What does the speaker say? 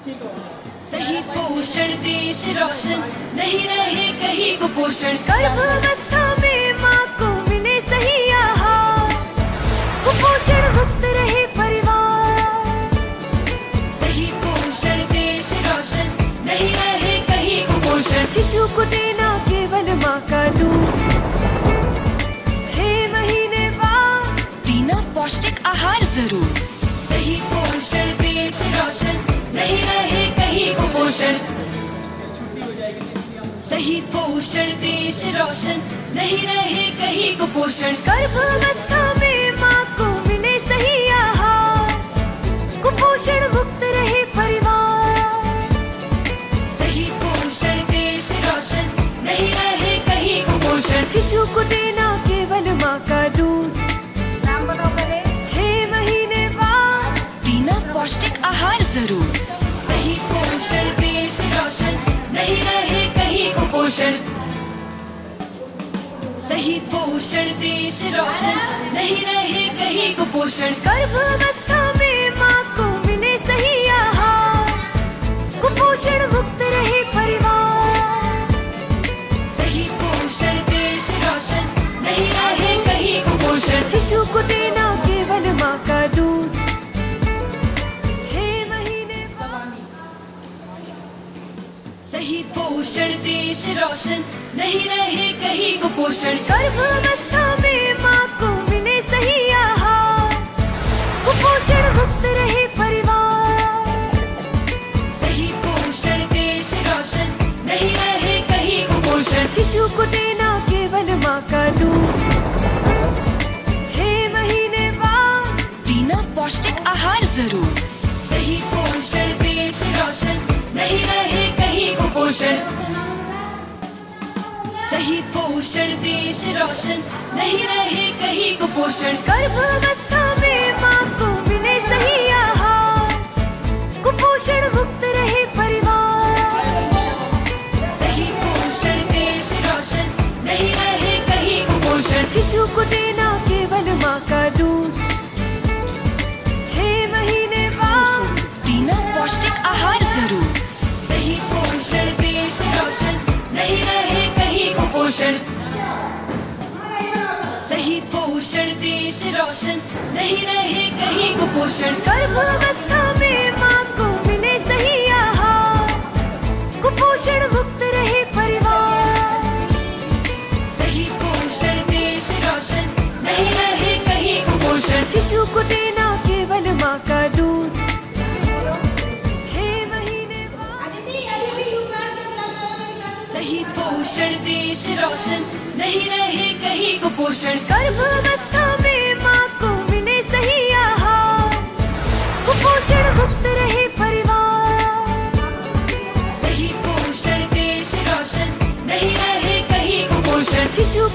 सही पोषण देश रोशन, नहीं रहे कहीं कुपोषण। गर्भावस्था में माँ को मिले सही आहार, कुपोषण मुक्त रहे परिवार। सही पोषण देश रोशन, नहीं रहे कहीं कुपोषण। शिशु को देना केवल माँ का दूध, 6 महीने बाद पीना पौष्टिक आहार जरूर। सही पोषण देश रोशन, नहीं रहे कहीं कुपोषण। सही पोषण देश रोशन, नहीं रहे कहीं कुपोषण। गर्भावस्था में माँ को मिले सही आहार, कुपोषण मुक्त रहे परिवार। सही पोषण देश रोशन, नहीं रहे कहीं कुपोषण। शिशु को देना केवल माँ का दूध, 6 महीने बाद पीना पौष्टिक आहार जरूर। सही पोषण देश रोशन, नहीं रहे कहीं कुपोषण। सही पोषण देश रोशन, नहीं रहे कहीं कुपोषण। गर्भावस्था में माँ को मिले सही आहार, कुपोषण मुक्त रहे परिवार। सही पोषण देश रोशन, नहीं रहे कहीं कुपोषण। शिशु को देना केवल माँ का दूध, 6 महीने बाद। सही पोषण देश रोशन, नहीं रहे कहीं कुपोषण। गर्भावस्था में माँ को मिले सही आहार, कुपोषण मुक्त रहे परिवार। सही पोषण देश रोशन, नहीं रहे कहीं कुपोषण। शिशु को देना केवल माँ का दूध, 6 महीने बाद पीना पौष्टिक आहार जरूर। सही पोषण देश रोशन, नहीं रहे कहीं कुपोषण। सही पोषण देश रोशन, नहीं रहे कहीं कुपोषण। गर्भावस्था में माँ को मिले सही आहार, कुपोषण मुक्त रहे परिवार। सही पोषण देश रोशन, नहीं रहे कहीं कुपोषण। शिशु को देना केवल माँ का दूध, 6 महीने बाद पीना पौष्टिक आहार जरूर। सही पोषण देश रोशन, नहीं रहे कहीं कुपोषण। सही पोषण देश रोशन, नहीं रहे कहीं कुपोषण। गर्भावस्था में माँ को मिले सही आहार, कुपोषण मुक्त रहे परिवार। सही पोषण देश रोशन, नहीं रहे कहीं कुपोषण। शिशु को देना केवल माँ का दूध, 6 महीने बाद। सही पोषण देश रोशन, नहीं रहे कहीं कुपोषण। गर्भावस्था